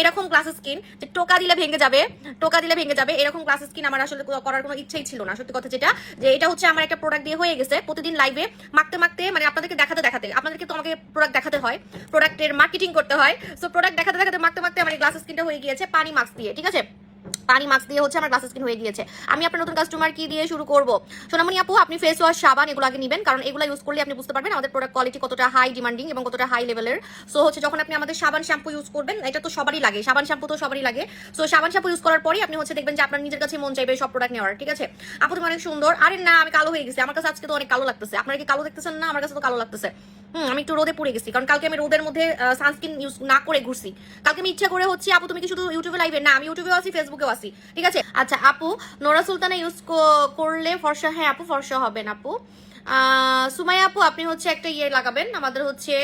এরকম glass skin যে টোকা দিলে ভেঙে যাবে, টোকা দিলে ভেঙে যাবে, এরকম গ্লাস স্কিন আমার আসলে করার কোনো ইচ্ছাই ছিল না। সত্যি কথা যেটা, যে এটা হচ্ছে আমার একটা প্রোডাক্ট দিয়ে হয়ে গেছে। প্রতিদিন লাইভে মাখতে মাখতে মানে আপনাদেরকে দেখাতে দেখাতে, আপনাদেরকে তো আমাকে প্রোডাক্ট দেখাতে হয়, প্রোডাক্টের মার্কেটিং করতে হয়। সো প্রোডাক্ট দেখাতে দেখাতে মাখতে মাখতে আমার গ্লাস স্কিনটা হয়ে গিয়েছে পানি মাস্ক দিয়ে, ঠিক আছে? পানি মাস্ক দিয়ে হচ্ছে আমার গ্লাস স্কিন হয়ে গিয়েছে। আমি আপনার নতুন কাস্টমার কি দিয়ে শুরু করব? সোনামণি আপু, আপনি ফেস ওয়াশ, সাবান এগুলো আগে নেবেন, কারণ এগুলো ইউজ করলে আপনি বুঝতে পারবেন আমাদের প্রোডাক্ট কোয়ালিটি কতটা হাই ডিমান্ডিং এবং কতটা হাই লেভেলের। সো হচ্ছে যখন আপনি আমাদের সাবান শ্যাম্পু ইউজ করবেন, এটা তো সবারই লাগে, সাবান শ্যাম্পু তো সবারই লাগে। সো সাবান শ্যাম্পু ইউজ করার পরই আপনি হচ্ছে দেখবেন যে আপনার নিজের কাছে মন চাইবে সব প্রোডাক্ট নেওয়ার, ঠিক আছে? আপু তুমি অনেক সুন্দর। আরে না, আমি কালো হয়ে গেছি, আমার কাছে আজকে তো অনেক কালো লাগতেছে। আপনারা কি কালো দেখতেছেন না? আমার কাছে তো কালো লাগতেছে। আমি একটু রোদে পড়ে গেছি, কারণ কালকে আমি রোদের মধ্যে সানস্ক্রিন ইউজ না করে ঘুরছি। কালকে আমি ইচ্ছা করে হচ্ছে, আপু তুমি কি শুধু ইউটিউবে লাইভে? না, আমি ইউটিউবেও আছি, ফেসবুকেও আছি, ঠিক আছে? আচ্ছা আপু, নোরা সুলতানা ইউজ করলে ফর্সা? হ্যাঁ আপু, ফর্সা হবেন আপু। সুমাইয়া আপু, আপনি হচ্ছে একটা ইয়ে লাগাবেন, আমাদের হচ্ছে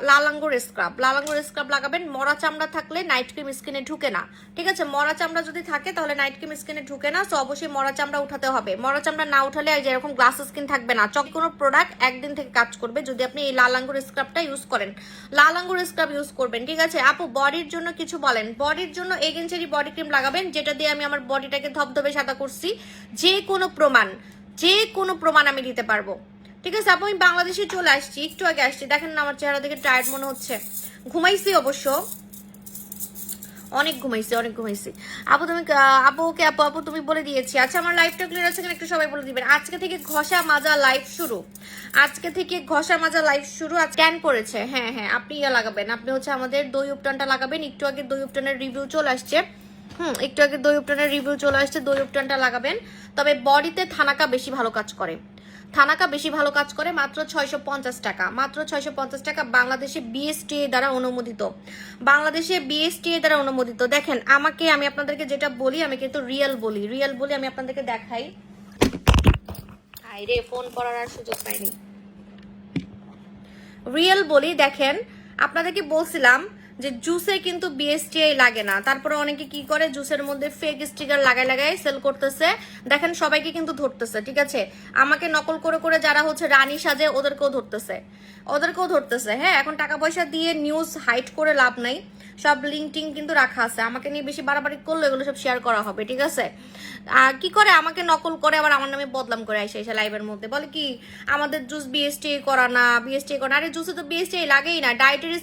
লাল আঙ্গুর স্ক্রাব, লাল আঙ্গুর স্ক্রাব লাগাবেন। মরা চামড়া থাকলে নাইট ক্রিম স্কিনে ঢুকে না, ঠিক আছে? মরা চামড়া যদি থাকে তাহলে নাইট ক্রিম স্কিনে ঢুকে না। সো অবশ্যই মরা চামড়া উঠাতে হবে। মরা চামড়া না উঠালে যেরকম গ্লাস স্কিন থাকবে না। কোনো প্রোডাক্ট একদিন থেকে কাজ করবে যদি আপনি এই লাল আঙ্গুর স্ক্রাবটা ইউজ করেন। লাল আঙ্গুর স্ক্রাব ইউজ করবেন, ঠিক আছে? আপু বডির জন্য কিছু বলেন। বডির জন্য এগেনচেরি বডি ক্রিম লাগাবেন, যেটা দিয়ে আমি আমার বডিটাকে ধবধবে সাদা করছি। যে কোনো প্রমাণ আমি দিতে পারবো, ঠিক আছে? আপু আমি বাংলাদেশে চলে আসছি, একটু আগে আসছি, দেখেন না আমার চেহারা দেখে টায়ার্ড মনে হচ্ছে। ঘুমাইছি অবশ্য, অনেক ঘুমাইছি। আপু তুমি আপুকে আপু তুমি বলে দিয়েছি। আচ্ছা আমার লাইভটা ক্লিয়ার আছে কিনা একটু সবাই বলে দিবেন। আজকে থেকে ঘষা মাজা লাইভ শুরু, আজকে থেকে ঘষা মাজা লাইভ শুরু। স্ক্যান করেছে, হ্যাঁ হ্যাঁ, আপনি ইয়া লাগাবেন, আপনি হচ্ছে আমাদের দই উপটানটা লাগাবেন। একটু আগে দই উপটানের রিভিউ চলে আসছে, একটু আগে দই উপটানের রিভিউ চলে আসছে, দই উপটানটা লাগাবেন। তবে বডিতে থানাকা বেশি ভালো কাজ করে, থানাকা বেশি ভালো কাজ করে। মাত্র 650 টাকা, মাত্র 650 টাকা। বাংলাদেশে বিএসটিএ দ্বারা অনুমোদিত, বাংলাদেশে বিএসটিএ দ্বারা অনুমোদিত। দেখেন আমি আপনাদেরকে যেটা বলি, আমি কিন্তু রিয়েল বলি। আমি আপনাদেরকে দেখাই। আইরে ফোন করার আর সুযোগ পাইনি। রিয়েল বলি, দেখেন আপনাদেরকে বলছিলাম যে জুসে কিন্তু বিএসটিআই লাগে না। তারপরে অনেকে কি করে, জুসের মধ্যে ফেক স্টিকার লাগাই সেল করতেছে। দেখেন সবাইকে কিন্তু ধরতেছে, ঠিক আছে? আমাকে নকল করে করে যারা হচ্ছে রানী সাজে ওদেরকেও ধরতেছে। হ্যাঁ, এখন টাকা পয়সা দিয়ে নিউজ হাইড করে লাভ নাই। সব লিঙ্ক টিঙ্ক কিন্তু রাখা আছে। আমাকে নিয়ে বেশি বাড়াবাড়ি করলে এগুলো সব শেয়ার করা হবে, ঠিক আছে? কি করে আমাকে নকল করে আবার আমার নামে বদনাম করে এসে লাইভের মধ্যে বলে কি আমাদের জুস বিএসটিআই করা না, বিএসটিআই করা। আরে জুসে তো বিএসটিআই লাগেই না। ডায়েটারি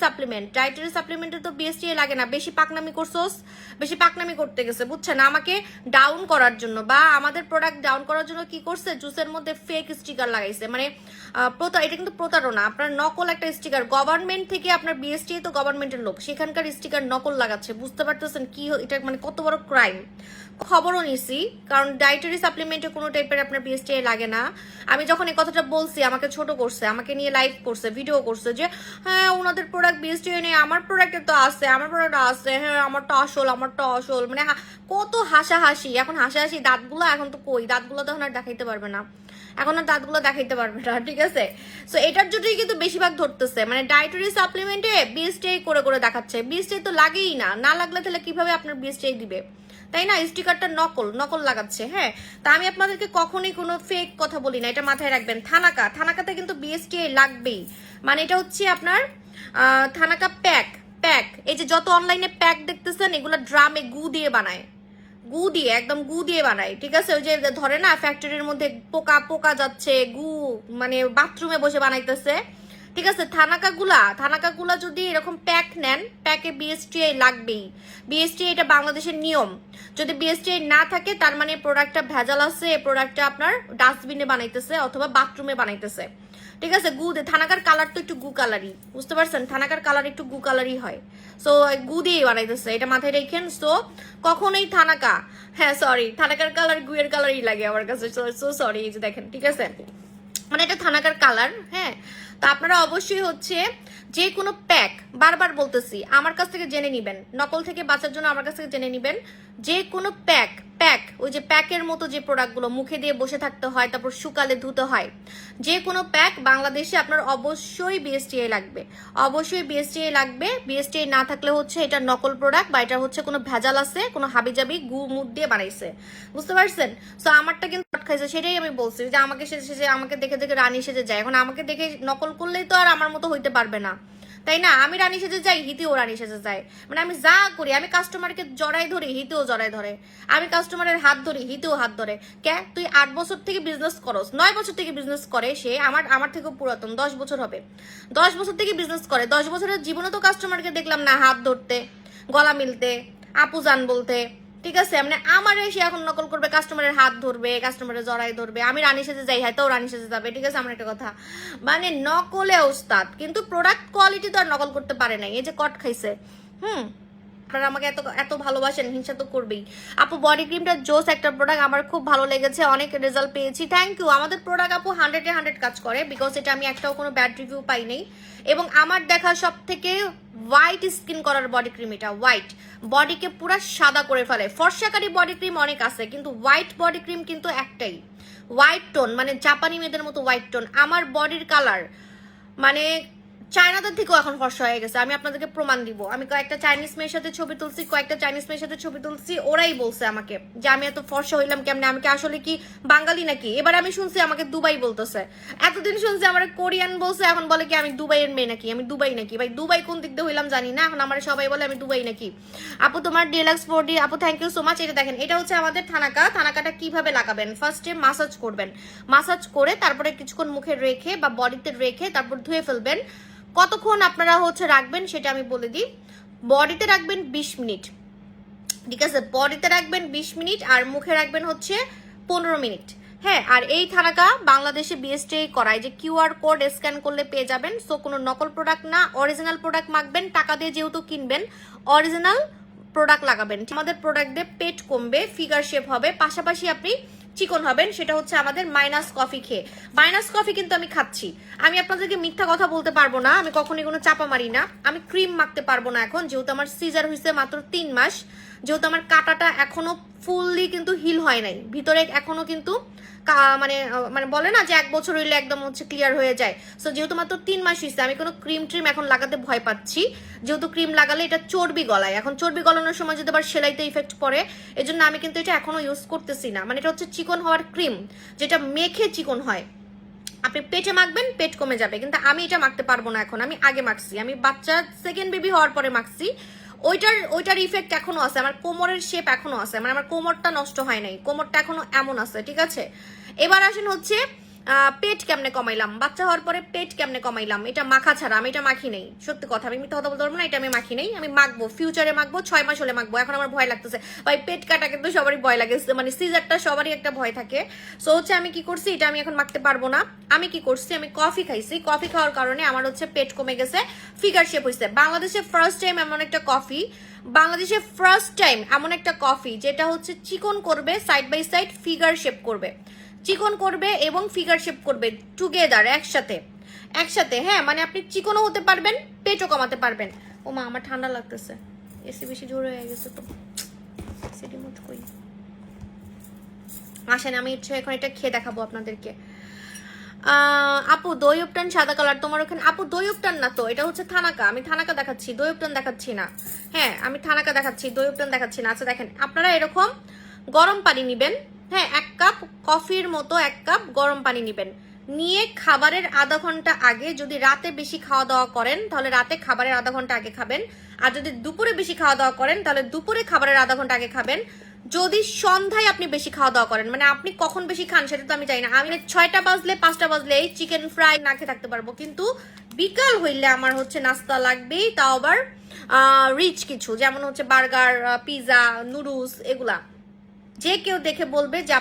সাপ্লিমেন্টে তো বিএসটিআই লাগে না। বেশি পাকনামি করছোস, বেশি পাকনামি করতে গেছে, বুঝছেন? আমাকে ডাউন করার জন্য বা আমাদের প্রোডাক্ট ডাউন করার জন্য কি করছে, জুসের মধ্যে ফেক স্টিকার লাগাইছে। মানে এটা কিন্তু প্রতারণা, আপনার নকল একটা স্টিকার। গভর্নমেন্ট থেকে আপনার বিএসটিআই তো গভর্নমেন্টের লোক, সেখানকার স্টিকার নকল লাগাচ্ছে। বুঝতে পারতেছেন কি এটা মানে কত বড় ক্রাইম? খবরও নিছি, কারণ ডায়েটারি সাপ্লিমেন্টে কোনো টাইপের আপনার বিএসটিআই লাগে না। আমি যখন এই কথাটা বলছি আমাকে ছোট করছে, আমাকে নিয়ে লাইভ করছে, ভিডিও করছে যে হ্যাঁ ওনাদের প্রোডাক্ট বিএসটিআই নেই, আমার প্রোডাক্টে তো আছে, আমার প্রোডাক্ট আছে, হ্যাঁ আমারটা আসল। মানে কত হাসাহাসি। এখন হাসাহাসি দাঁতগুলো এখন তো কই, দাঁতগুলো তো এখন আর দেখাইতে পারবে না, ঠিক আছে? সো এটার জন্যই কিন্তু বেশিরভাগ ধরতেছে, মানে ডায়েটারি সাপ্লিমেন্টে বিএসটিআই করে করে দেখাচ্ছে। বিএসটিআই তো লাগেই না, না লাগলে তাহলে কিভাবে আপনার বিএসটিআই দিবে, তাই না? স্টিকারটা নকল লাগাচ্ছে। হ্যাঁ, তা আমি আপনাদেরকে কখনোই কোনো ফেক কথা বলি না, এটা মাথায় রাখবেন। থানাকাতে কিন্তু বিএসটিআই লাগবেই। মানে এটা হচ্ছে আপনার থানাকা প্যাক। এই যে যত অনলাইনে প্যাক দেখতেছেন এগুলো ড্রামে গু দিয়ে একদম গু দিয়ে বানায়, ঠিক আছে? ওই যে ধরে না ফ্যাক্টরির মধ্যে পোকা যাচ্ছে, গু মানে বাথরুমে বসে বানাইতেছে, ঠিক আছে? থানাকাগুলা যদি এরকম প্যাক নেন, প্যাকে বিএসটিআই লাগবেই। বিএসটিআই এটা বাংলাদেশের নিয়ম। যদি বিএসটিআই না থাকে তার মানে প্রোডাক্টটা ভেজাল আছে, প্রোডাক্টটা আপনার ডাস্টবিনে বানাইতেছে অথবা বাথরুমে বানাইতেছে, ঠিক আছে? থানাকার কালার তো একটু গু কালারই, বুঝতে পারছেন? থানাকার কালার একটু গু কালারই হয়। সো গু দিয়ে বানাইতেছে, এটা মাথায় রেখেন। সো কখনোই থানাকার কালার গুয়ের কালারই লাগে আমার কাছে। সো সরি, এই যে দেখেন, ঠিক আছে? মানে এটা থানাকার কালার। হ্যাঁ, তো আপনারা অবশ্যই হচ্ছে যে কোনো প্যাক, বারবার বলতেছি, আমার কাছ থেকে জেনে নিবেন। নকল থেকে বাঁচার জন্য আমার কাছ থেকে জেনে নিবেন। যে কোনো প্যাক, ওই যে প্যাকের মতো যে প্রোডাক্টগুলো মুখে দিয়ে বসে থাকতে হয়, তারপর শুকালে ধুতে হয়, যে কোনো প্যাক বাংলাদেশে আপনার অবশ্যই বিএসটিআই লাগবে, বিএসটিআই না থাকলে হচ্ছে এটা নকল প্রোডাক্ট বা এটা হচ্ছে কোনো ভেজাল আছে, কোনো হাবিজাবি গু মুখ দিয়ে বানাইছে, বুঝতে পারছেন? সো আমারটা কিন্তু খাইছে, সেটাই আমি বলছি যে আমাকে দেখে রানী সেজে যায়। এখন আমাকে দেখে নকল করলেই তো আর আমার মতো হইতে পারবে না, তাই না? আমি রানী সেজে যাই, হিতেও রানী সেজে যায়। মানে আমি যা করি, আমি কাস্টমারকে জড়াই ধরি, হিতেও জড়াই ধরে। আমি কাস্টমারের হাত ধরি, হিতেও হাত ধরে। কে তুই 8 বছর থেকে বিজনেস করস, 9 বছর থেকে বিজনেস করে সে, আমার থেকেও পুরাতন, 10 বছর হবে। 10 বছর থেকে বিজনেস করে, 10 বছরের জীবনে তো কাস্টমারকে দেখলাম না হাত ধরতে, গলা মিলতে, আপু জান বলতে। ঠিক আছে, মানে আমার এসে এখন নকল করবে, কাস্টমারের হাত ধরবে, কাস্টমারের জড়াই ধরবে। আমি রানী সেজে যাই, হয়তো রানী সেজে যাবে। ঠিক আছে, আমার একটা কথা, মানে নকলে ওস্তাদ, কিন্তু প্রোডাক্ট কোয়ালিটি তো আর নকল করতে পারে নাই। এই যে কট খাইছে। আপনারা আমাকে এত এত ভালোবাসেন, হিংসা তো করবেই। আপু বডি ক্রিমটা জোস একটা প্রোডাক্ট, আমার খুব ভালো লেগেছে, অনেক রেজাল্ট পেয়েছি। Thank you. আমাদের প্রোডাক্ট আপু 100-এ 100 কাজ করে, বিকজ এটা আমি একটাও কোনো ব্যাড রিভিউ পাই নাই। এবং আমার দেখা সব থেকে হোয়াইট স্কিন করার বডি ক্রিম এটা। হোয়াইট বডিকে পুরো সাদা করে ফেলে। ফর্সাকারী বডি ক্রিম অনেক আছে, কিন্তু হোয়াইট বডি ক্রিম কিন্তু একটাই, হোয়াইট টোন, মানে জাপানি মেয়েদের মতো হোয়াইট টোন। আমার বডির কালার মানে চায়নাদের থেকেও এখন ফর্সা হয়ে গেছে। আমি আপনাদেরকে প্রমাণ দিব। আমি কয়েকটা চাইনিজ মেয়ের সাথে ছবি তুলছি, ওরাই বলছে আমাকে যে আমি এত ফর্সা হইলাম কেমনে, আমি কি আসলে কি বাঙালি নাকি। এবার আমি শুনছি আমাকে দুবাই বলতেছে, এতদিন শুনছি আমার কোরিয়ান বলছে, এখন বলে কি আমি দুবাইয়ের মেয়ে নাকি, আমি দুবাই নাকি। ভাই দুবাই কোন দিক দিয়ে হইলাম জানি না, এখন আমার সবাই বলে আমি দুবাই নাকি। আপু তোমার ডিলাক্স 4D, আপু থ্যাংক ইউ সো মাচ। এটা দেখেন, এটা হচ্ছে আমাদের থানাকাটা কিভাবে লাগাবেন। ফার্স্টে মাসাজ করবেন, মাসাজ করে তারপরে কিছুক্ষণ মুখে রেখে বা বডিতে রেখে তারপর ধুয়ে ফেলবেন। কতক্ষণ আপনারা হচ্ছে রাখবেন সেটা আমি বলে দিই। বডিতে রাখবেন 20 মিনিট, ঠিক আছে, বডিতে রাখবেন 20 মিনিট, আর মুখে রাখবেন হচ্ছে 15 মিনিট। হ্যাঁ, আর এই থানাকা বাংলাদেশে বিএসটিআই করায়, যে কিউআর কোড স্ক্যান করলে পেয়ে যাবেন। সো কোনো নকল প্রোডাক্ট না, অরিজিনাল প্রোডাক্ট মাখবেন। টাকা দিয়ে যেহেতু কিনবেন, অরিজিনাল প্রোডাক্ট লাগাবেন। আমাদের প্রোডাক্ট দিয়ে পেট কমবে, ফিগার শেপ হবে, পাশাপাশি আপনি চিকন হবেন। সেটা হচ্ছে আমাদের মাইনাস কফি খেয়ে। মাইনাস কফি কিন্তু আমি খাচ্ছি, আমি আপনাদেরকে মিথ্যা কথা বলতে পারবো না, আমি কখনোই কোনো চাপা মারি না। আমি ক্রিম মাখতে পারবো না এখন, যেহেতু আমার সিজার হয়েছে মাত্র 3 মাস, যেহেতু আমার কাটাটা এখনো ফুললি কিন্তু হিল হয় নাই, ভিতরে এখনো কিন্তু মানে মানে বলে না যে 1 বছর হইলে একদম হচ্ছে ক্লিয়ার হয়ে যায়। সো যেহেতু মাত্র 3 মাস হয়েছে, আমি কোনো ক্রিম ট্রিম এখন লাগাতে ভয় পাচ্ছি, যেহেতু ক্রিম লাগালে এটা চর্বি গলায়। এখন চর্বি গলানোর সময় যদি আবার সেলাইতে ইফেক্ট পড়ে, এই জন্য আমি কিন্তু এটা এখনো ইউজ করতেছি না। মানে এটা হচ্ছে চিকন হওয়ার ক্রিম, যেটা মেখে চিকন হয়। আপনি পেটে মাখবেন, পেট কমে যাবে, কিন্তু আমি এটা মাখতে পারবো না এখন। আমি আগে মাখছি, আমি বাচ্চা সেকেন্ড বেবি হওয়ার পরে মাখছি। ওইটার ইফেক্ট এখনো আছে, আমার কোমরের শেপ এখনো আছে, মানে আমার কোমরটা নষ্ট হয় নাই, কোমরটা এখনো এমন আছে। ঠিক আছে, এবার আসেন হচ্ছে পেট কেমনে কমাইলাম, বাচ্চা হওয়ার পরে পেট কেমনে কমাইলাম। এটা মাখা ছাড়া, আমি এটা মাখি নেই, সত্যি কথা, আমি মিথ্যা কথা বলতে পারবো না, এটা আমি মাখি নেই। আমি মাখবো, ফিউচারে মাখবো, 6 মাস হলে মাখবো। এখন আমার ভয় লাগতেছে ভাই, পেট কাটা কিন্তু সবারই ভয় লাগে, মানে সিজারটা সবারই একটা ভয় থাকে। সো হচ্ছে আমি কি করছি, এটা আমি এখন মাখতে পারবো না। আমি কি করছি, আমি কফি খাইছি, কফি খাওয়ার কারণে আমার হচ্ছে পেট কমে গেছে, ফিগার শেপ হয়েছে। বাংলাদেশে ফার্স্ট টাইম এমন একটা কফি যেটা হচ্ছে চিকন করবে, side by side figure shape করবে, চিকন করবে এবং ফিগার শেপ করবে টুগেদার, একসাথে। হ্যাঁ, মানে আপনি চিকনও হতে পারবেন, পেটও কমাতে পারবেন। ও মা, আমার ঠান্ডা লাগতেছে, এসি বেশি জোরে হয়ে গেছে তো, এসি রিমোট কই। আসেন, আমি এখন এটা খেয়ে দেখাবো আপনাদেরকে। আপু দই উপটান সাদা কালার তোমার ওখানে। আপু দই উপটান না তো, এটা হচ্ছে থানাকা, আমি থানাকা দেখাচ্ছি, দই উপটান দেখাচ্ছি না। হ্যাঁ, আমি থানাকা দেখাচ্ছি, দই উপটান দেখাচ্ছি না। আচ্ছা দেখেন, আপনারা এরকম গরম পানি নিবেন। হ্যাঁ, 1 কাপ কফির মতো 1 কাপ গরম পানি নিবেন, নিয়ে খাবারের আধা ঘন্টা আগে, যদি রাতে বেশি খাওয়া দাওয়া করেন তাহলে রাতে খাবারের আধা ঘন্টা আগে খাবেন, আর যদি দুপুরে বেশি খাওয়া দাওয়া করেন তাহলে দুপুরে খাবারের আধা ঘন্টা আগে খাবেন। যদি সন্ধ্যায় আপনি বেশি খাওয়া দাওয়া করেন, মানে আপনি কখন বেশি খান সেটা তো আমি জানি না, আমি 6টা বাজলে 5টা বাজলে এই চিকেন ফ্রাই না খেয়ে থাকতে পারবো, কিন্তু বিকাল হইলে আমার হচ্ছে নাস্তা লাগবেই, তাও আবার রিচ কিছু, যেমন হচ্ছে বার্গার, পিৎজা, নুডলস, এগুলা। যে কেউ দেখে বলবে যে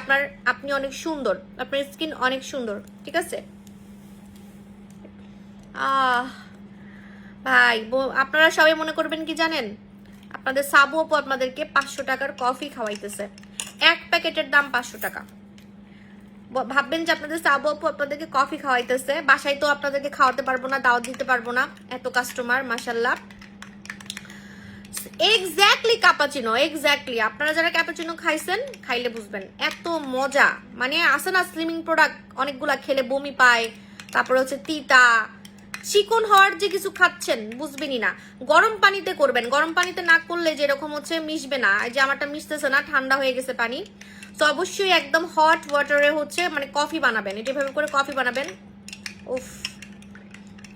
আপনি অনেক সুন্দর, আপনার স্কিন অনেক সুন্দর। ঠিক আছে ভাই, আপনারা সবাই মনে করবেন কি জানেন, আপনাদের সাবু আপু আপনাদেরকে 500 টাকার কফি খাওয়াইতেছে, 1 প্যাকেটের দাম 500 টাকা। ভাববেন যে আপনাদের সাবু আপু আপনাদেরকে কফি খাওয়াইতেছে, বাসায় তো আপনাদেরকে খাওয়াতে পারবো না, দাওয়াত দিতে পারবো না, এত কাস্টমার মাশাল্লাহ। Exactly cappuccino, exactly. আপনারা যারা ক্যাপাচিনো খাইছেন, খাইলে বুঝবেন এত মজা। মানে আছে না স্লিমিং প্রোডাক্ট অনেকগুলা, খেলে বমি পায়, তারপরে হচ্ছে তিতা, চিকন হওয়ার যে কিছু খাচ্ছেন বুঝবেনই না। গরম পানিতে করবেন, গরম পানিতে না করলে যেরকম হচ্ছে মিশবে না, যে আমারটা মিশতেছে না, ঠান্ডা হয়ে গেছে পানি। তো অবশ্যই একদম হট ওয়াটারে হচ্ছে মানে কফি বানাবেন, এটা এভাবে করে কফি বানাবেন। উফ,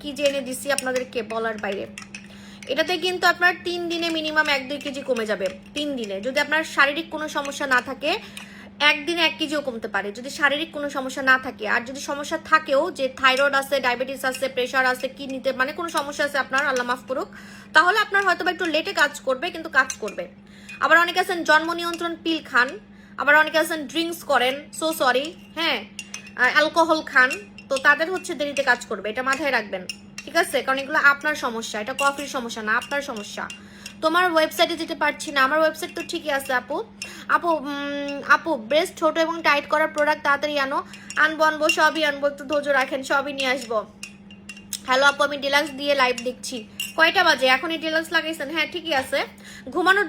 কি যে এনে দিছি আপনাদেরকে বলার বাইরে। এটাতে কিন্তু আপনার 3 দিনে মিনিমাম 1-2 কেজি কমে যাবে। 3 দিনে যদি আপনার শারীরিক কোনো সমস্যা না থাকে, একদিনে 1 কেজিও কমতে পারে যদি শারীরিক কোনো সমস্যা না থাকে। আর যদি সমস্যা থাকেও, যে থাইরয়েড আছে, ডায়াবেটিস আছে, প্রেশার আছে, কিডনিতে মানে কোনো সমস্যা আছে আপনার, আল্লাহ মাফ করুক, তাহলে আপনার হয়তো একটু লেটে কাজ করবে, কিন্তু কাজ করবে। আবার অনেকে আছেন জন্ম নিয়ন্ত্রণ পিল খান, আবার অনেকে আছেন ড্রিঙ্কস করেন, সো সরি, হ্যাঁ, অ্যালকোহল খান, তো তাদের হচ্ছে দেরিতে কাজ করবে, এটা মাথায় রাখবেন, ঠিক আছে? কারণ এগুলো আপনার সমস্যা, এটা কফির সমস্যা না, আপনার সমস্যা। তোমার ওয়েবসাইটে যেতে পারছি না, আমার ওয়েবসাইট তো ঠিকই আছে আপু। আপু আপু ব্রেস্ট ছোট এবং টাইট করার প্রোডাক্ট তাড়াতাড়ি আনবো সবই আনবো, একটু ধৈর্য রাখেন, সবই নিয়ে আসবো। হ্যালো আপু, আমি ডিলাক্স দিয়ে লাইভ দেখছি। কয়টা বাজে? এখনই ডিলাক্স লাগাইছেন? হ্যাঁ ঠিকই আছে। ঘুমানোর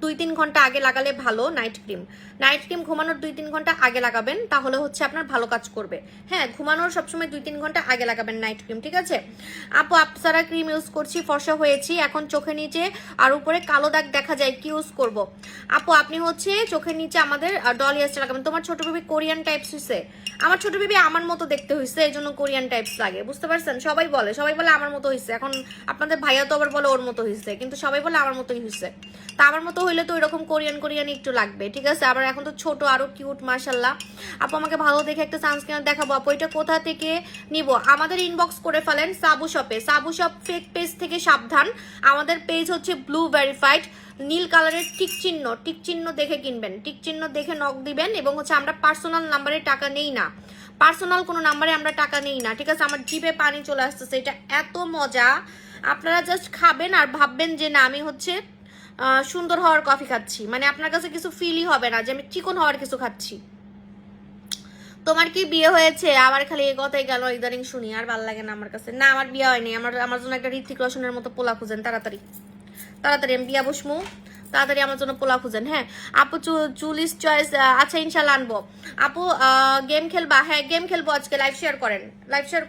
2-3 ঘন্টা আগে লাগালে ভালো নাইট ক্রিম। নাইট ক্রিম ঘুমানোর 2-3 ঘন্টা আগে লাগাবেন, তাহলে হচ্ছে আপনার ভালো কাজ করবে। হ্যাঁ, ঘুমানোর সবসময় 2-3 ঘন্টা আগে লাগাবেন নাইট ক্রিম, ঠিক আছে? আপু আপসারা ক্রিম ইউজ করছি, ফর্সা হয়েছি, এখন চোখের নিচে আর উপরে কালো দাগ দেখা যায়, কি ইউজ করব? আপু আপনি হচ্ছে চোখের নিচে আমাদের ডলিয়াসটা লাগাবেন। তোমার ছোট বেবি কোরিয়ান টাইপস হয়েছে? আমার ছোট বেবি আমার মতো দেখতে হয়েছে, এই জন্য কোরিয়ান টাইপস লাগে, বুঝতে পারছেন? সবাই বলে আমার মতো হয়েছে। এখন আপনাদের ভাইয়া তো আবার বলে ওর মতো হয়েছে, কিন্তু সবাই বলে আমার মতোই হয়েছে। তা আমার মতো হইলে তো এরকম কোরিয়ান একটু লাগবে, ঠিক আছে? আবার এখন তো ছোট, আরো কিউট, মাশাল্লাহ। আপু আমাকে ভালো দেখে একটা সানস্ক্রিন দেখাবো আপু, এটা কোথা থেকে নিব? আমাদের ইনবক্স করে ফেলেন সাবু শপে। সাবু শপ ফেক পেজ থেকে সাবধান, আমাদের পেজ হচ্ছে ব্লু ভেরিফাইড, নীল কালারের টিক চিহ্ন দেখে কিনবেন, টিক চিহ্ন দেখে নক দিবেন। এবং হচ্ছে আমরা পার্সোনাল নাম্বারে টাকা নেই না, পার্সোনাল কোনো নাম্বারে আমরা টাকা নেই না, ঠিক আছে? আমার জিভে পানি চলে আসতেছে, এটা এত মজা। আপনারা জাস্ট খাবেন আর ভাববেন যে না আমি হচ্ছে সুন্দর হওয়ার কফি খাচ্ছি, মানে আপনার কাছে কিছু ফিলই হবে না যে আমি চিকন হওয়ার কিছু খাচ্ছি। তোমার কি বিয়ে হয়েছে? আবার খালি এই কথাই গেল, ইদানিং শুনি, আর ভালো লাগে না আমার কাছে। না, আমার বিয়ে হয়নি। আমার জন্য একটা ঋত্বিক রোশনের মতো পোলা খুঁজেন তাড়াতাড়ি, আমি বিয়া বসমু, তাড়াতাড়ি আমার জন্য পোলা খুঁজেন। হ্যাঁ আপু, চুলিস চয়েস, আচ্ছা ইনশাল্লাহ আনবো। আপু গেম খেলবা? হ্যাঁ গেম খেলবো আজকে, লাইভ শেয়ার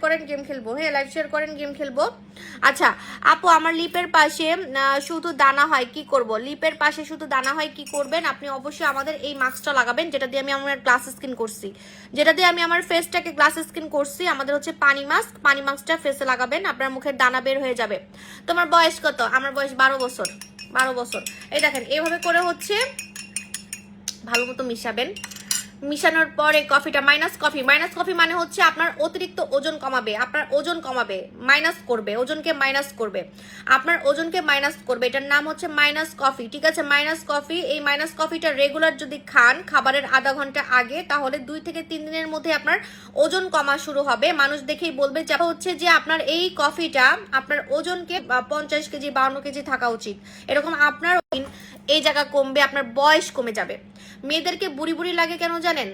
করেন, গেম খেলবো। হ্যাঁ লাইভ শেয়ার করেন, গেম খেলবো। আচ্ছা আপু, আমার লিপের পাশে শুধু দানা হয়, কি করব? লিপের পাশে শুধু দানা হয়, কি করবেন? আপনি অবশ্যই আমাদের এই মাস্কটা লাগাবেন, যেটা দিয়ে আমি আমার গ্লাস স্কিন করছি, যেটা দিয়ে আমি আমার ফেসটাকে গ্লাস স্কিন করছি। আমাদের হচ্ছে পানি মাস্কটা ফেসে লাগাবেন, আপনার মুখের দানা বের হয়ে যাবে। তোমার বয়স কত? আমার বয়স 12 বছর। এই দেখেন, এইভাবে করে হচ্ছে ভালো মতো মিশাবেন। মিশানোর পরে কফিটা মাইনাস কফি মানে হচ্ছে আপনার অতিরিক্ত ওজন কমাবে, আপনার ওজন কমাবে, মাইনাস করবে, ওজনকে মাইনাস করবে, আপনার ওজনকে মাইনাস করবে। এটার নাম হচ্ছে মাইনাস কফি, ঠিক আছে? Minus coffee. এই মাইনাস কফিটা রেগুলার যদি খান খাবারের আধা ঘন্টা আগে, তাহলে 2 থেকে 3 দিনের মধ্যে আপনার ওজন কমা শুরু হবে। মানুষ দেখেই বলবে যে হচ্ছে যে আপনার এই কফিটা আপনার ওজনকে 50 কেজি 52 কেজি থাকা উচিত, এরকম আপনার এই জায়গা কমবে, আপনার বয়স কমে যাবে। মেয়েদেরকে বুড়ি লাগে কেন জানেন?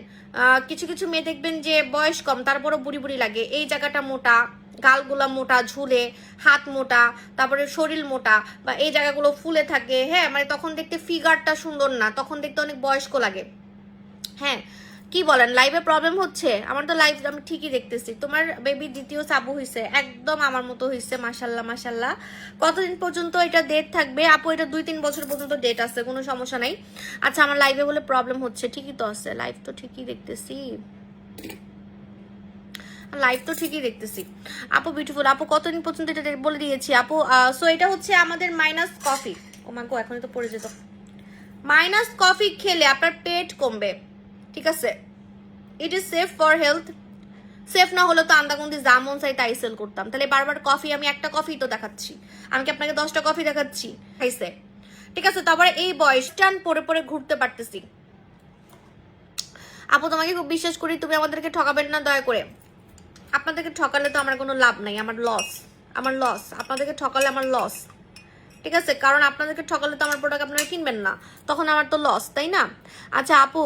কিছু মেয়ে দেখবেন যে বয়স কম তারপরও বুড়ি লাগে, এই জায়গাটা মোটা, গালগুলা মোটা ঝুলে, হাত মোটা, তারপরে শরীর মোটা, বা এই জায়গাগুলো ফুলে থাকে। হ্যাঁ, মানে তখন দেখতে ফিগারটা সুন্দর না, তখন দেখতে অনেক বয়স্ক লাগে। হ্যাঁ, কি বলেন, লাইভে প্রবলেম হচ্ছে? আমার তো লাইভ আমি ঠিকই দেখতেছি। তোমার বেবি দ্বিতীয় সাবু হয়েছে, একদম আমার মতো হয়েছে, মাশাল্লাহ। কতদিন পর্যন্ত এটা ডেট থাকবে আপু? এটা 2-3 বছর পর্যন্ত ডেট আছে, কোনো সমস্যা নাই। আচ্ছা, আমার লাইভে বলে প্রবলেম হচ্ছে, ঠিকই তো আছে, লাইভ তো ঠিকই দেখতেছি, আপু বিউটিফুল। আপু কতদিন পর্যন্ত এটা বলে দিয়েছি আপু। সো এটা হচ্ছে আমাদের মাইনাস কফি। ও মা গো, এখনই তো পড়ে যেত। মাইনাস কফি খেলে আপনার পেট কমবে, ঠিক আছে? It is safe for health. Safe না হলে তো আন্দাগুন্দি জামন চাই তাই সেল করতাম, তাহলে বারবার কফি, আমি একটা কফি তো দেখাচ্ছি, আমি কি আপনাকে 10টা কফি দেখাচ্ছি? খাইছে, ঠিক আছে? তারপরে এই বয়স টান পরে ঘুরতে পারতেছি। আপু তোমাকে খুব বিশ্বাস করি, তুমি আমাদেরকে ঠকাবেন না দয়া করে। আপনাদেরকে ঠকালে তো আমার কোনো লাভ নাই, আমার লস, আপনাদেরকে ঠকালে আমার লস, ঠিক আছে? কারণ আপনাদেরকে ঠকালে তো আমার প্রোডাক্ট আপনারা কিনবেন না, তখন আমার তো লস, তাই না? আচ্ছা আপু,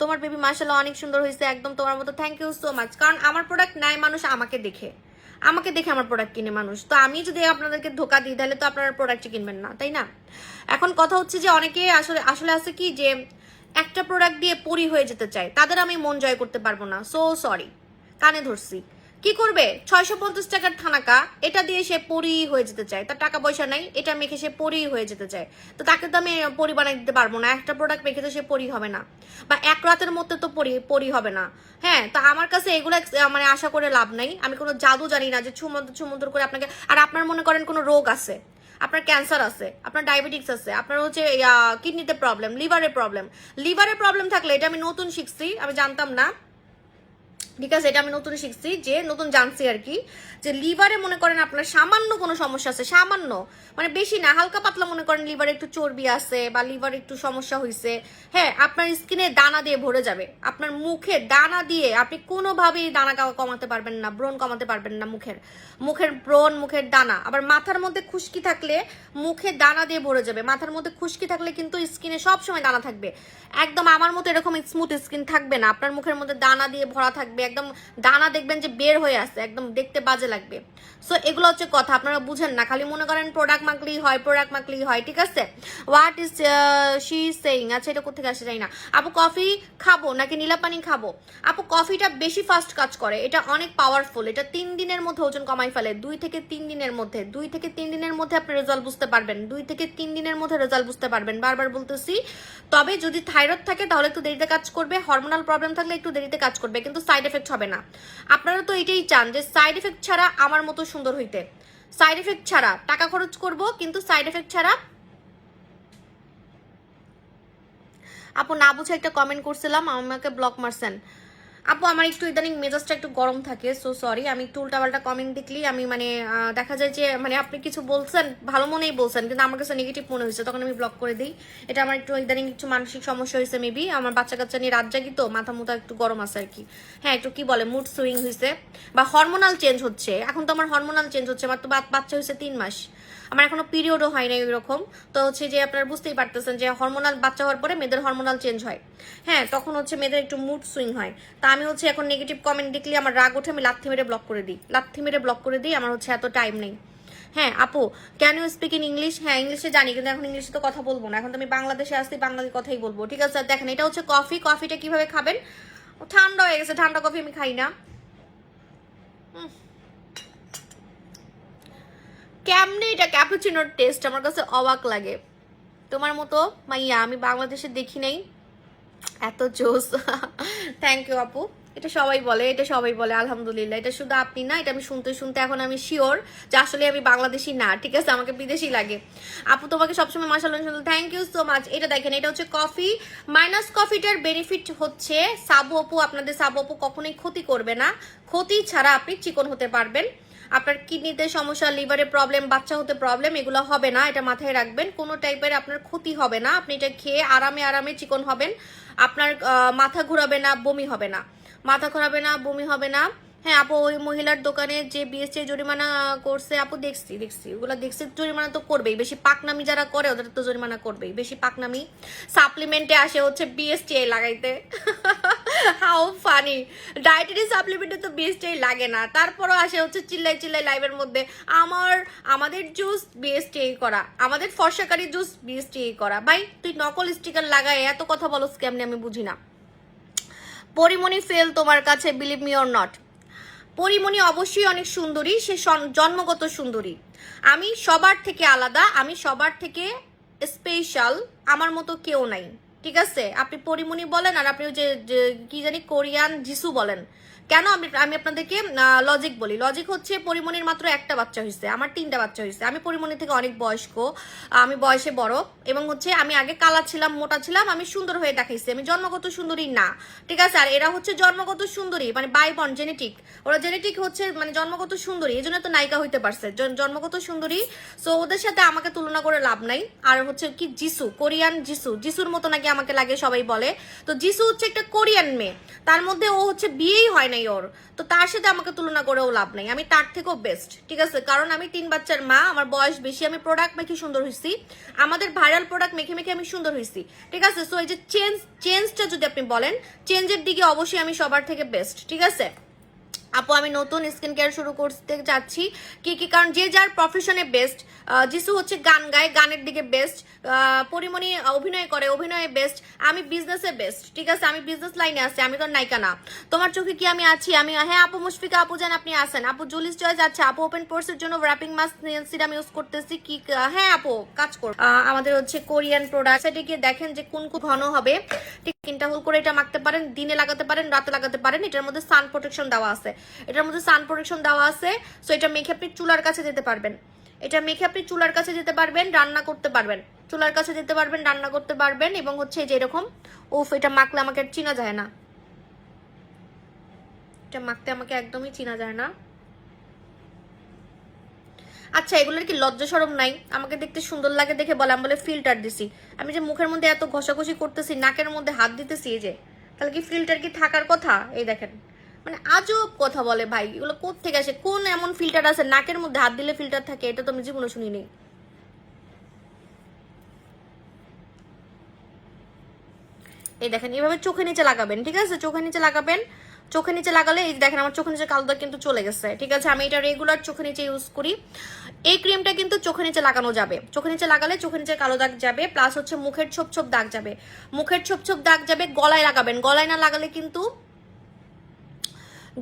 তোমার বেবি মাশাআল্লাহ অনেক সুন্দর হয়েছে, একদম তোমার মতো। Thank you so much. কারণ আমার প্রোডাক্ট নেয় মানুষ আমাকে দেখে আমার প্রোডাক্ট কিনে মানুষ, তো আমি যদি আপনাদেরকে ধোকা দিই তাহলে তো আপনারা প্রোডাক্টই কিনবেন না, তাই না? এখন কথা হচ্ছে যে অনেকে আসলে আছে কি যে একটা প্রোডাক্ট দিয়ে পরি হয়ে যেতে চায়, তাদের আমি মন জয় করতে পারবো না, সো সরি, কানে ধরছি। কি করবে 650 টাকার থানাকা, এটা দিয়ে সে পরি হয়ে যেতে চায়, তার টাকা পয়সা নাই, এটা মেখে সে পরি হয়ে যেতে চায়। তো তাকে তো আমি পরি বানাই দিতে পারবো না, একটা প্রোডাক্ট মেখে তো সে পরি হবে না, বা এক রাতের মধ্যে তো পরি হবে না। হ্যাঁ, তো আমার কাছে এগুলো মানে আশা করে লাভ নাই। আমি কোনো জাদু জানি না যে ছুমন্তর করে আপনাকে, আর আপনার মনে করেন কোনো রোগ আছে, আপনার ক্যান্সার আছে, আপনার ডায়াবেটিক্স আছে, আপনার হচ্ছে কিডনিতে প্রবলেম, লিভারে প্রবলেম থাকলে, এটা আমি নতুন শিখছি, আমি জানতাম না, ঠিক আছে, এটা আমি নতুন শিখছি, যে নতুন জানছি আর কি, যে লিভারে মনে করেন আপনার সামান্য কোনো সমস্যা আছে, সামান্য মানে বেশি না, হালকা পাতলা মনে করেন লিভারে একটু চর্বি আছে বা লিভারে একটু সমস্যা হয়েছে, হ্যাঁ, আপনার স্কিনে দানা দিয়ে ভরে যাবে, আপনার মুখে দানা দিয়ে আপনি কোনোভাবেই দানা কমাতে পারবেন না, ব্রণ কমাতে পারবেন না, মুখের ব্রণ, মুখের দানা। আবার মাথার মধ্যে খুশকি থাকলে মুখে দানা দিয়ে ভরে যাবে, মাথার মধ্যে খুশকি থাকলে কিন্তু স্কিনে সবসময় দানা থাকবে, একদম আমার মতো এরকম স্মুথ স্কিন থাকবে না, আপনার মুখের মধ্যে দানা দিয়ে ভরা থাকবে, একদম দানা দেখবেন যে বের হয়ে আসছে, একদম দেখতে বাজে লাগবে। সো এগুলো হচ্ছে কথা, আপনারা বুঝেন না, খালি মনে করেন প্রোডাক্ট মাখলেই হয়, ঠিক আছে। হোয়াট ইজ শি সেইং, আচ্ছা এটা কোথেকে আসে জানি না। আপু কফি খাবো নাকি নীলা পানি খাবো? আপু কফিটা বেশি ফাস্ট কাজ করে, এটা অনেক পাওয়ারফুল, এটা 3 দিনের মধ্যে ওজন কমাই ফেলে, 2 থেকে 3 দিনের মধ্যে আপনি রেজাল্ট বুঝতে পারবেন, 2 থেকে 3 দিনের মধ্যে রেজাল্ট বুঝতে পারবেন, বারবার বলতেছি। তবে যদি থাইরয়েড থাকে তাহলে একটু দেরিতে কাজ করবে, হরমোনাল প্রবলেম থাকলে একটু দেরিতে কাজ করবে, কিন্তু সাইড এফেক্ট হবে না। আপনারা তো এটাই চান যে সাইড এফেক্ট ছাড়া আমার মতো সুন্দর হইতে, সাইড এফেক্ট ছাড়া টাকা খরচ করব কিন্তু সাইড এফেক্ট ছাড়া। আপু না বুঝে একটা কমেন্ট করছিলাম, আমাকে ব্লক মারছেন। আপু আমার একটু ইদানিং মেজাজটা একটু গরম থাকে, সো সরি, আমি একটু উল্টাপাল্টা কমেন্ট দেখলেই আমি মানে দেখা যায় যে মানে আপনি কিছু বলছেন ভালো মনেই বলছেন, কিন্তু আমার কাছে নেগেটিভ মনে হয়েছে, তখন আমি ব্লক করে দিই। এটা আমার একটু ইদানিং একটু মানসিক সমস্যা হয়েছে, মেবি আমার বাচ্চা কাচ্চা নিয়ে রাত জাগি তো, মাথা মুথা একটু গরম আছে আর কি। হ্যাঁ, একটু কি বলে মুড সুইং হয়েছে, বা হরমোনাল চেঞ্জ হচ্ছে, এখন তো আমার হরমোনাল চেঞ্জ হচ্ছে, আমার তো বাচ্চা হয়েছে 3 মাস, আমার এখনো পিরিয়ডও হয় না এরকম। তো হচ্ছে যে আপনারা বুঝতেই পারতেছেন যে হরমোনাল বাচ্চা হওয়ার পরে মেয়েদের হরমোনাল চেঞ্জ হয়, হ্যাঁ, তখন হচ্ছে মেয়েদের একটু মুড সুইং হয়। তা আমি হচ্ছে এখন নেগেটিভ কমেন্ট দেখলে আমার রাগ ওঠে, আমি লাথি মেরে ব্লক করে দিই, আমার হচ্ছে এত টাইম নেই। হ্যাঁ আপু, can you speak in English? হ্যাঁ ইংলিশে জানি, কিন্তু এখন ইংলিশে তো কথা বলবো না, এখন তো আমি বাংলাদেশে আসছি, বাংলাদেশ কথাই বলবো, ঠিক আছে। দেখেন এটা হচ্ছে কফিটা কিভাবে খাবেন, ঠান্ডা হয়ে গেছে, ঠান্ডা কফি আমি খাই না। কেমনে এটা ক্যাপুচিনোর টেস্ট, আমার কাছে অবাক লাগে। তোমার মতো মাইয়া আমি বাংলাদেশে দেখি নাই, এত জোস। থ্যাংক ইউ আপু, এটা সবাই বলে আলহামদুলিল্লাহ, এটা শুধু আপনি না, এটা আমি শুনতে এখন আমি শিওর যে আসলে আমি বাংলাদেশি না, ঠিক আছে, আমাকে বিদেশি লাগে। আপু তোমাকে সবসময় মাশাআল্লাহ, থ্যাংক ইউ সো মাচ। এটা দেখেন, এটা হচ্ছে কফি মাইনাস কফিটার বেনিফিট হচ্ছে সাবু আপু, আপনাদের সাবু আপু কখনোই ক্ষতি করবে না, ক্ষতি ছাড়া আপনি চিকন হতে পারবেন। আপনার কিডনিতে সমস্যা, লিভারে প্রবলেম, বাচ্চা হতে প্রবলেম, এগুলো হবে না, এটা মাথায় রাখবেন, কোনো টাইপের আপনার ক্ষতি হবে না, আপনি এটা খেয়ে আরামে চিকন হবেন, আপনার মাথা ঘোরাবে না, বমি হবে না। হ্যাঁ আপু, ওই মহিলার দোকানে যে বিএসটি জরিমানা করছে, আপু দেখছি ওগুলা দেখছি, জরিমানা তো করবেই, বেশি পাকনামি যারা করে ওদের তো জরিমানা করবেই, বেশি পাকনামি। সাপ্লিমেন্টে আসে হচ্ছে বিএসটিআই লাগাইতে, হাউ ফানি, ডায়েটারি সাপ্লিমেন্টে তো বিএসটিআই লাগে না, তারপরও আসে হচ্ছে চিল্লাই লাইভের মধ্যে আমাদের জুস বিএসটিআই করা, আমাদের ফর্সাকারী জুস বিএসটিআই করা। ভাই তুই নকল স্টিকার লাগায় এত কথা বলো কেমনে, আমি বুঝি না। পরিমণি ফেল তোমার কাছে, believe me or not, Pori Moni অবশ্যই অনেক সুন্দরী, সে জন্মগত সুন্দরী, আমি সবার থেকে আলাদা, আমি সবার থেকে স্পেশাল, আমার মতো কেউ নাই, ঠিক আছে। আপনি পরিমণি বলেন আর আপনি যে কি জানি কোরিয়ান যিশু বলেন, কেন আমি আপনাদেরকে লজিক বলি। লজিক হচ্ছে পরিমণির মাত্র একটা বাচ্চা হয়েছে, আমার 3টা বাচ্চা হয়েছে, আমি পরিমণি থেকে অনেক বয়স্ক, আমি বয়সে বড়, এবং হচ্ছে আমি আগে কালা ছিলাম, মোটা ছিলাম, আমি সুন্দর হয়ে দেখাইছি, আমি জন্মগত সুন্দরী না, ঠিক আছে। আর এরা হচ্ছে জন্মগত সুন্দরী, মানে বাইবন জেনেটিক, ওরা জেনেটিক হচ্ছে মানে জন্মগত সুন্দরী, এই জন্য তো নায়িকা হইতে পারছে, জন্মগত সুন্দরী। সো ওদের সাথে আমাকে তুলনা করে লাভ নাই। আর হচ্ছে কি যিশু, কোরিয়ান যিশুর মতো নাকি আমাকে লাগে সবাই বলে, তো যিশু হচ্ছে একটা কোরিয়ান মেয়ে, তার মধ্যে ও হচ্ছে বিয়েই হয় নাই ওর, তো তার সাথে আমাকে তুলনা করেও লাভ নাই, আমি তার থেকেও বেস্ট, ঠিক আছে। কারণ আমি 3 বাচ্চার মা, আমার বয়স বেশি, আমি প্রোডাক্ট মেখে সুন্দর হয়েছি, আমাদের ভাইরাল প্রোডাক্ট মেখে আমি সুন্দর হয়েছি, ঠিক আছে। সো এই যে চেঞ্জটা যদি আপনি বলেন, চেঞ্জের দিকে অবশ্যই আমি সবার থেকে বেস্ট, ঠিক আছে। আপু আমি নতুন স্কিন কেয়ার শুরু করতে যাচ্ছি কি কি, কারণ যে যার প্রফেশনে বেস্ট। যিশু হচ্ছে গান গায়, গানের দিকে বেস্ট। পরিমণি অভিনয় করে, অভিনয়ে বেস্ট। আমি বিজনেসে বেস্ট, ঠিক আছে? আমি বিজনেস লাইনে আছি, আমি তো নায়িকা না। তোমার চোখে কি আমি আছি? আমি হ্যাঁ আপু মুশফিকা আপু জান আপনি আছেন। আপু জুলিস চয়েস, আচ্ছা আপু ওপেন পোর্সের জন্য র্যাপিং মাস্ক সিরাম ইউজ করতেছি কি? হ্যাঁ আপু কাজ করব। আমাদের হচ্ছে কোরিয়ান প্রোডাক্ট, সেটা গিয়ে দেখেন যে কোন কোন ঘন হবে। ঠিক তিনটা হোল করে এটা মাখতে পারেন, দিনে লাগাতে পারেন, রাতে লাগাতে পারেন। এটার মধ্যে সান প্রোটেকশন দেওয়া আছে, এটার মধ্যে সান প্রোটেকশন দেওয়া আছে। সো এটা মেখে আপনি চুলার কাছে যেতে পারবেন, এটা মেখে আপনি চুলার কাছে যেতে পারবেন, রান্না করতে পারবেন, চুলার কাছে যেতে পারবেন, রান্না করতে পারবেন। এবং হচ্ছে যে এরকম উফ, এটা মাখলে আমাকে চিনা যায় না, এটা মাখতে আমাকে একদমই চিনা যায় না। আচ্ছা এগুলোর কি লজ্জা শরম নাই? আমাকে দেখতে সুন্দর লাগে দেখে বলে, আমি বলে ফিল্টার দিছি। আমি যে মুখের মধ্যে এত ঘষাঘষি করতেছি, নাকের মধ্যে হাত দিতেছি, এই যে, তাহলে কি ফিল্টার কি থাকার কথা? এই দেখেন, মানে আজব কথা বলে ভাই, এগুলো কোত্থেকে আসে? কোন এমন ফিল্টার আছে নাকের মধ্যে হাত দিলে ফিল্টার থাকে? এটা তো আমি জীবনে শুনিনি। এই দেখেন, এভাবে চোখের নিচে লাগাবেন, ঠিক আছে? চোখের নিচে লাগাবেন, চোখের নিচে লাগালে এই দেখেন আমার চোখের নিচে কালো দাগ কিন্তু চলে গেছে, ঠিক আছে? আমি এটা রেগুলার চোখের নিচে ইউজ করি। এই ক্রিমটা কিন্তু চোখের নিচে লাগানো যাবে, চোখের নিচে লাগালে চোখের নিচে কালো দাগ যাবে, প্লাস হচ্ছে মুখের ছোপ ছোপ দাগ যাবে, মুখের ছোপ ছোপ দাগ যাবে। গলায় লাগাবেন, গলায় না লাগালে কিন্তু,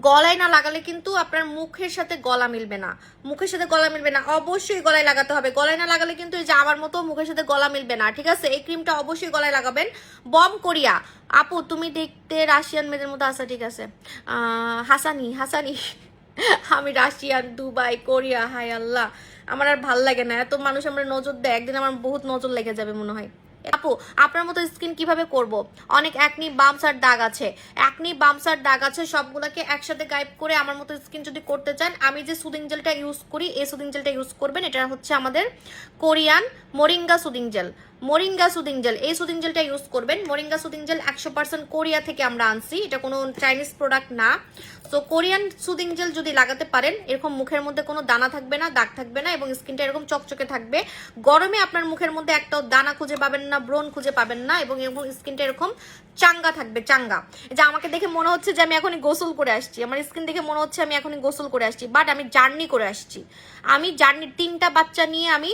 গলায় না লাগালে কিন্তু আপনার মুখের সাথে গলা মিলবে না, মুখের সাথে গলা মিলবে না। অবশ্যই গলায় লাগাতে হবে, গলায় না লাগালে কিন্তু এই যে আমার মতো মুখের সাথে গলা মিলবে না, ঠিক আছে? এই ক্রিমটা অবশ্যই গলায় লাগাবেন। বম কোরিয়া আপু তুমি দেখতে রাশিয়ান মেয়েদের মতো আছো, ঠিক আছে? হাসানি হাসানি আমি রাশিয়ান, দুবাই, কোরিয়া, হাই আল্লাহ, আমার আর ভাল লাগে না এত মানুষ আমরা নজর দেয়, একদিন আমার বহুত নজর লেগে যাবে মনে হয়। আপু আপনার মতো স্কিন কিভাবে করব? অনেক অ্যাকনি বাম্পস আর দাগ আছে, অ্যাকনি বাম্পস আর দাগ আছে, সবগুলোকে একসাথে গায়েব করে আমার মতো স্কিন যদি করতে চান, আমি যে সুদিং জেলটা ইউজ করি এই সুদিং জেলটা ইউজ করবেন। এটা হচ্ছে আমাদের Korean moringa soothing jail, moringa soothing jail, এই সুদিং জেলটা ইউজ করবেন। মোরিঙ্গা সুদিং জেল 100% কোরিয়া থেকে আমরা আনছি, এটা কোনো চাইনিজ প্রোডাক্ট না। তো কোরিয়ান সুদিং জেল যদি লাগাতে পারেন, এরকম মুখের মধ্যে কোনো দানা থাকবে না, দাগ থাকবে না, এবং স্কিনটা এরকম চকচকে থাকবে। গরমে আপনার মুখের মধ্যে একটাও দানা খুঁজে পাবেন না, ব্রণ খুঁজে পাবেন না, এবং স্কিনটা এরকম চাঙ্গা থাকবে, চাঙ্গা। যে আমাকে দেখে মনে হচ্ছে যে আমি এখনই গোসল করে আসছি, আমার স্কিন দেখে মনে হচ্ছে আমি এখনই গোসল করে আসছি, বাট আমি জার্নি করে আসছি। আমি জার্নি 3টা বাচ্চা নিয়ে আমি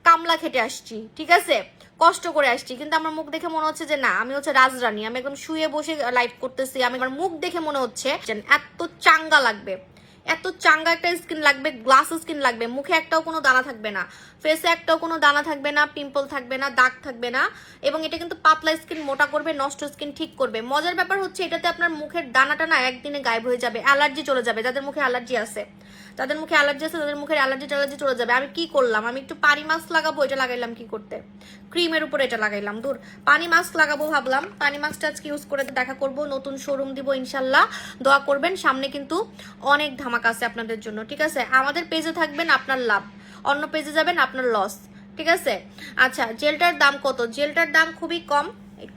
কামলা খেটে আসছি, ঠিক আছে? কষ্ট করে আসছি, কিন্তু আমার মুখ দেখে মনে হচ্ছে যে না আমি হচ্ছে রাজরানী, আমি একদম শুয়ে বসে লাইভ করতেছি। আমি আমার মুখ দেখে মনে হচ্ছে এত চাঙ্গা লাগবে, এত চাঙ্গা একটা স্কিন লাগবে, গ্লাস স্কিন লাগবে। মুখে একটাও কোনো দানা থাকবে না, ফেসে একটাও কোনো দানা থাকবে না, পিম্পল থাকবে না, দাগ থাকবে না, এবং এটা কিন্তু পাতলা স্কিন মোটা করবে, নষ্ট স্কিন ঠিক করবে। মজার ব্যাপার হচ্ছে এটাতে আপনার মুখের দানাটা না একদিনে গায়েব হয়ে যাবে, অ্যালার্জি চলে যাবে। যাদের মুখে অ্যালার্জি আছে, তাদের মুখে অ্যালার্জি আছে, তাদের মুখের অ্যালার্জি চলে যাবে। আমি কি করলাম, আমি একটু পানি মাস্ক লাগাবো, এটা লাগাইলাম কি করতে, ক্রিমের উপরে এটা লাগাইলাম। দূর, পানি মাস্ক লাগাবো ভাবলাম, পানি মাস্কটা আজকে ইউজ করে দেখা করব, নতুন শোরুম দিব ইনশাল্লাহ। দোয়া করবেন, সামনে কিন্তু অনেক ধামাকা আছে আপনাদের জন্য, ঠিক আছে? আমাদের পেজে থাকবেন আপনার লাভ, অন্য পেজে যাবেন আপনার লস, ঠিক আছে? আচ্ছা জেলটার দাম কত? জেলটার দাম খুবই কম,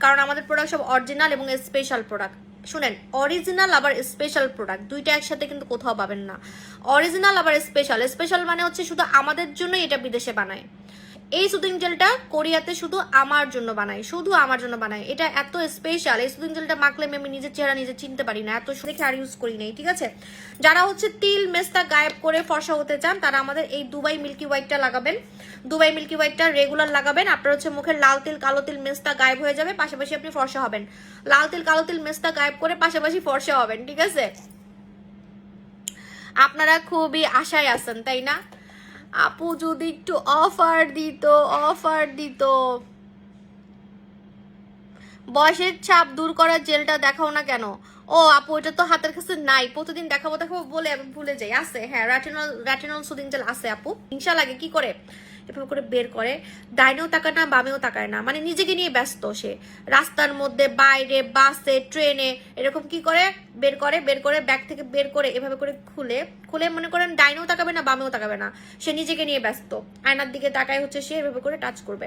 কারণ আমাদের প্রোডাক্ট সব অরিজিনাল এবং স্পেশাল প্রোডাক্ট। শুনেন, অরিজিনাল আবার স্পেশাল প্রোডাক্ট দুইটা একসাথে কিন্তু কোথাও পাবেন না। অরিজিনাল আবার স্পেশাল, স্পেশাল মানে হচ্ছে শুধু আমাদের জন্য এটা বিদেশে বানায়। এই সুদিং জেলটা কোরিয়াতে শুধু আমার জন্য বানায়, শুধু আমার জন্য বানায়। এটা এত স্পেশাল, এই সুদিং জেলটা মাখলে আমি নিজের চেহারা নিজে চিনতে পারি না, এত দেখে আর ইউজ করি নাই, ঠিক আছে? যারা হচ্ছে তিল মেস্তা গায়েব করে ফর্সা হতে চান, তারা আমাদের এই দুবাই মিল্কি হোয়াইটটা লাগাবেন। দুবাই মিল্কি হোয়াইটটা রেগুলার লাগাবেন, আপনার হচ্ছে মুখের লাল তিল কালো তিল মেস্তা গায়েব হয়ে যাবে, পাশাপাশি আপনি ফর্সা হবেন। লাল তিল কালো তিল মেস্তা গায়েব করে পাশাপাশি ফর্সা হবেন, ঠিক আছে? আপনারা খুবই আশায় আছেন তাই না? আপু যদি একটু অফার দিত, অফার দিত। বয়সের ছাপ দূর করার জেলটা দেখাও না কেন? ও আপু এটা তো হাতের কাছে নাই, প্রতিদিন দেখাবো দেখাবো বলে আমি ভুলে যাই। আছে, হ্যাঁ, রেটিনল সুদিং জেল আছে আপু, হিংসা লাগে কি করে এভাবে করে বের করে, ডাইনেও তাকায় না বামেও তাকায় না, মানে নিজেকে নিয়ে ব্যস্ত সে। রাস্তার মধ্যে, বাইরে, বাসে, ট্রেনে এরকম কি করে বের করে ব্যাগ থেকে বের করে এভাবে করে খুলে খুলে মনে করেন ডাইনেও তাকাবে না বামেও তাকাবে না, সে নিজেকে নিয়ে ব্যস্ত। আয়নার দিকে তাকায় হচ্ছে সে এভাবে করে টাচ করবে,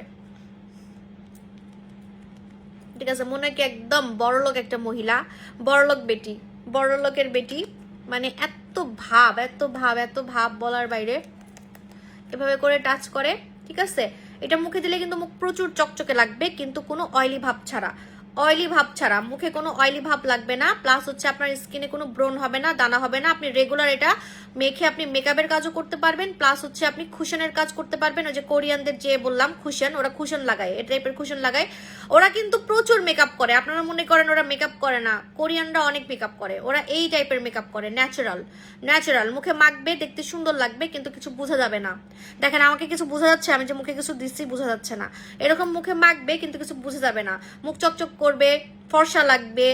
ঠিক আছে? মনে হয় কি একদম বড়লোক একটা মহিলা, বড়লোক বেটি, বড়লোকের বেটি, মানে এত ভাব এত ভাব এত ভাব বলার বাইরে। এভাবে করে টাচ করে, ঠিক আছে? এটা মুখে দিলে কিন্তু মুখ প্রচুর চকচকে লাগবে, কিন্তু কোনো অয়েলি ভাব ছাড়া, অয়েলি ভাব ছাড়া, মুখে কোনো অয়েলি ভাব লাগবে না, প্লাস হচ্ছে আপনার স্কিনে কোনো ব্রণ হবে না, দানা হবে না। আপনি রেগুলার এটা মেখে আপনি মেকআপের কাজও করতে পারবেন, প্লাস হচ্ছে আপনি কুশনের কাজ করতে পারবেন। ওই যে কোরিয়ানদের যে বললাম কুশন, ওরা কুশন লাগায়, এই টাইপের কুশন লাগায়। ওরা কিন্তু প্রচুর মেকআপ করে, আপনারা মনে করেন ওরা মেকআপ করে না, কোরিয়ানরা অনেক মেকআপ করে, ওরা এই টাইপের মেকআপ করে, ন্যাচারাল ন্যাচারাল। মুখে মাখবে, দেখতে সুন্দর লাগবে, কিন্তু কিছু বোঝা যাবে না। দেখেন আমাকে কিছু বোঝা যাচ্ছে, আমি যে মুখে কিছু দিচ্ছি বোঝা যাচ্ছে না। এরকম মুখে মাখবে কিন্তু কিছু বোঝা যাবে না, মুখ চকচক করবে, ফর্সা লাগবে,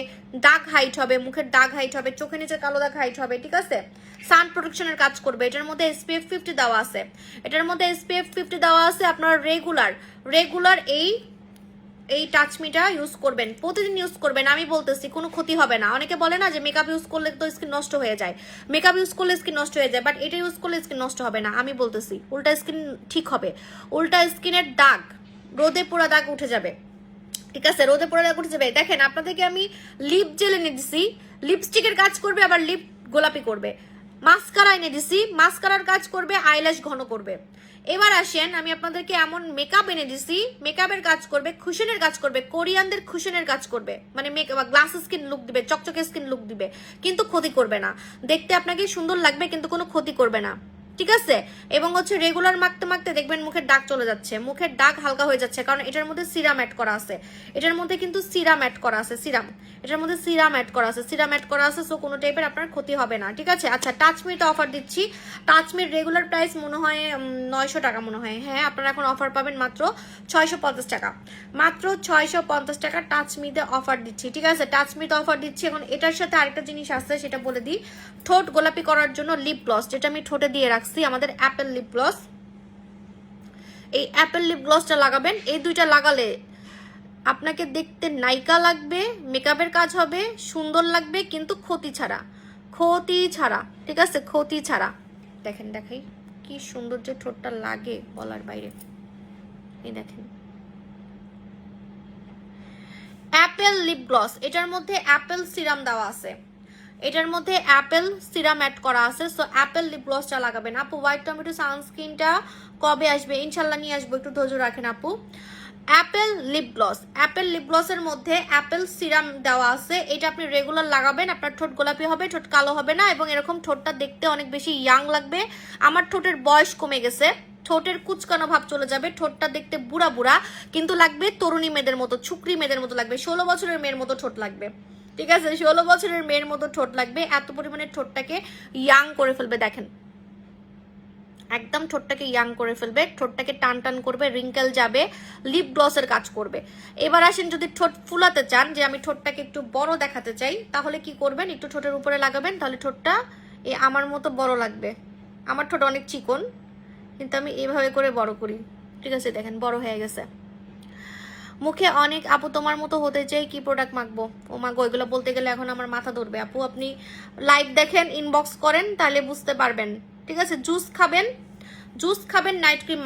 দাগ হাইট হবে, মুখের দাগ হাইট হবে, চোখের নিচে কালো দাগ হাইট হবে, ঠিক আছে। সান প্রোটেকশনের কাজ করবে। এটার মধ্যে SPF 50 দেওয়া আছে, এটার মধ্যে SPF 50 দেওয়া আছে। আপনার রেগুলার এই টাচমিটা ইউজ করবেন, প্রতিদিন ইউজ করবেন। আমি বলতেছি কোনো ক্ষতি হবে না। অনেকে বলে না যে মেকআপ ইউজ করলে তো স্কিন নষ্ট হয়ে যায়, মেকআপ ইউজ করলে স্কিন নষ্ট হয়ে যায়, বাট এটা ইউজ করলে স্কিন নষ্ট হবে না। আমি বলতেছি উল্টা স্কিন ঠিক হবে, উল্টা স্কিনের দাগ, রোদে পোড়া দাগ উঠে যাবে, ঠিক আছে, রোদে পোড়া দাগ উঠে যাবে। দেখেন আপনাদেরকে আমি লিপ জেল এনে দিছি, লিপস্টিকের কাজ করবে, আবার লিপ গোলাপি করবে। মাস্কারা এনে দিছি, মাস্কারার কাজ করবে, আইল্যাশ ঘন করবে। এবার আসেন, আমি আপনাদেরকে এমন মেকআপ এনে দিছি, মেকআপের কাজ করবে, খুশনের কাজ করবে, কোরিয়ানদের খুশনের কাজ করবে, মানে গ্লাস স্কিন লুক দিবে, চকচকে স্কিন লুক দিবে, কিন্তু ক্ষতি করবে না। দেখতে আপনাকে সুন্দর লাগবে কিন্তু কোনো ক্ষতি করবে না, ঠিক আছে। এবং হচ্ছে রেগুলার মাখতে মাখতে দেখবেন মুখের দাগ চলে যাচ্ছে, মুখের দাগ হালকা হয়ে যাচ্ছে, কারণ এটার মধ্যে সিরাম অ্যাড করা আছে, এটার মধ্যে কিন্তু সিরাম অ্যাড করা আছে, এটার মধ্যে সিরাম অ্যাড করা আছে, সো কোনো টাইপের আপনার ক্ষতি হবে না, ঠিক আছে। আচ্ছা, টাচমিটা অফার দিচ্ছি। টাচমির রেগুলার প্রাইস মনে হয় 900 টাকা মনে হয়, হ্যাঁ আপনারা এখন অফার পাবেন মাত্র 650 টাকা, মাত্র 650 টাকা টাচমিতে অফার দিচ্ছি, ঠিক আছে। টাচমিতে অফার দিচ্ছি। এখন এটার সাথে আরেকটা জিনিস আছে, সেটা বলে দিই। ঠোঁট গোলাপি করার জন্য লিপ গ্লস, যেটা আমি ঠোঁটে দিয়ে রাখছি, আমাদের অ্যাপেল লিপ গ্লস। এই অ্যাপেল লিপ গ্লসটা লাগাবেন, এই দুইটা লাগালে আপনাকে দেখতে নায়িকা লাগবে, মেকআপের কাজ হবে, সুন্দর লাগবে, কিন্তু ক্ষতি ছাড়া, ঠিক আছে, ক্ষতি ছাড়া। দেখেন, দেখাই কি সুন্দর যে ঠোঁটটা লাগে বলার বাইরে। এই দেখেন অ্যাপেল লিপ গ্লস, এটার মধ্যে অ্যাপেল সিরাম দেওয়া আছে, এটার মধ্যে অ্যাপেল সিরাম অ্যাড করা আছে, সো অ্যাপেল লিপ গ্লসটা লাগাবেন। আপু হোয়াইট টমেটো সানস্ক্রিনটা কবে আসবে? ইনশাল্লাহ নিয়ে আসবো, একটু ধৈর্য রাখেন আপু। অ্যাপেল লিপ গ্লসের মধ্যে অ্যাপেল সিরাম দেওয়া আছে, এটা আপনি রেগুলার লাগাবেন, আপনার ঠোঁট গোলাপি হবে, ঠোঁট কালো হবে না, এবং এরকম ঠোঁটটা দেখতে অনেক বেশি ইয়াং লাগবে। আমার ঠোঁটের বয়স কমে গেছে, ঠোঁটের কুচকানো ভাব চলে যাবে, ঠোঁটটা দেখতে বুড়া বুড়া কিন্তু লাগবে তরুণী মেয়েদের মতো, ছুকরি মেয়েদের মতো লাগবে, 16 বছরের মেয়ের মতো ঠোঁট লাগবে, ঠিক আছে, 16 বছরের মেয়ের মতো ঠোঁট লাগবে। এত পরিমাণে ঠোঁটটাকে ইয়াং করে ফেলবে, দেখেন একদম ঠোঁটটাকে ইয়াং করে ফেলবে, ঠোঁটটাকে টান টান করবে, রিঙ্কেল যাবে, লিপ গ্লসের কাজ করবে। এবার আসেন, যদি ঠোঁট ফুলাতে চান, যে আমি ঠোঁটটাকে একটু বড় দেখাতে চাই, তাহলে কি করবেন, একটু ঠোঁটের উপরে লাগাবেন, তাহলে ঠোঁটটা আমার মতো বড় লাগবে। আমার ঠোঁট অনেক চিকন, কিন্তু আমি এইভাবে করে বড় করি, ঠিক আছে, দেখেন বড় হয়ে গেছে। মুখে অনেক, আপু তোমার মতো হতে চাই, কি প্রোডাক্ট মাখবো? ও মাগো, এগুলো বলতে গেলে এখন আমার মাথা ধরবে। আপু আপনি লাইভ দেখেন, ইনবক্স করেন, তাহলে বুঝতে পারবেন, ঠিক আছে। জুস খাবেন, নাইট ক্রিম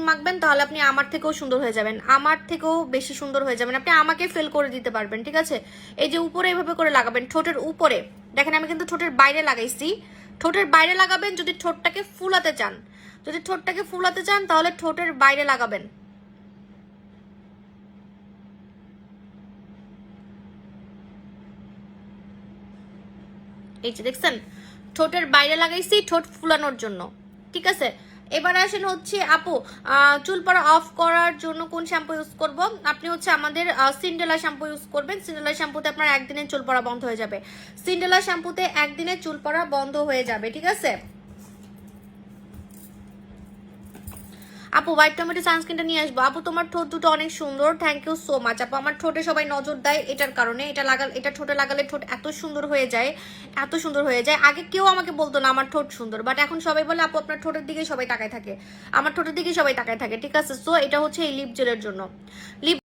মাখবেন, তাহলে আপনি আমার থেকেও সুন্দর হয়ে যাবেন, আমার থেকেও বেশি সুন্দর হয়ে যাবেন, আপনি আমাকে ফেল করে দিতে পারবেন, ঠিক আছে। এই যে উপরে এভাবে করে লাগাবেন, ঠোঁটের উপরে, দেখেন আমি কিন্তু ঠোঁটের বাইরে লাগাইছি, ঠোঁটের বাইরে লাগাবেন। যদি ঠোঁটটাকে ফুলাতে চান তাহলে ঠোঁটের বাইরে লাগাবেন। এই যে দেখছেন, ঠোঁটের বাইরে লাগাইছি, ঠোঁট ফুলানোর জন্য, ঠিক আছে। এবার আসেন হচ্ছে আপু, চুল পড়া অফ করার জন্য কোন শ্যাম্পু ইউজ করব? আপনি হচ্ছে আমাদের সিন্ডেলা শ্যাম্পু ইউজ করবেন। সিন্ডেলা শ্যাম্পুতে আপনার একদিনে চুল পড়া বন্ধ হয়ে যাবে, সিন্ডেলা শ্যাম্পুতে একদিনে চুল পড়া বন্ধ হয়ে যাবে, ঠিক আছে। আপু হোয়াইট টমেটো সানস্ক্রিনটা নিয়ে আসবো। আপু তোমার ঠোঁট দুটো অনেক সুন্দর, থ্যাংক ইউ সো মাচ আপু। আমার ঠোঁটে সবাই নজর দেয় এটার কারণে, এটা ঠোঁটে লাগালে ঠোঁট এত সুন্দর হয়ে যায়, আগে কেউ আমাকে বলতো না আমার ঠোঁট সুন্দর, বাট এখন সবাই বলে আপু আপনার ঠোঁটের দিকে সবাই তাকায় থাকে, আমার ঠোঁটের দিকে সবাই তাকায় থাকে, ঠিক আছে। সো এটা হচ্ছে এই লিপ জেলের জন্য, লিপ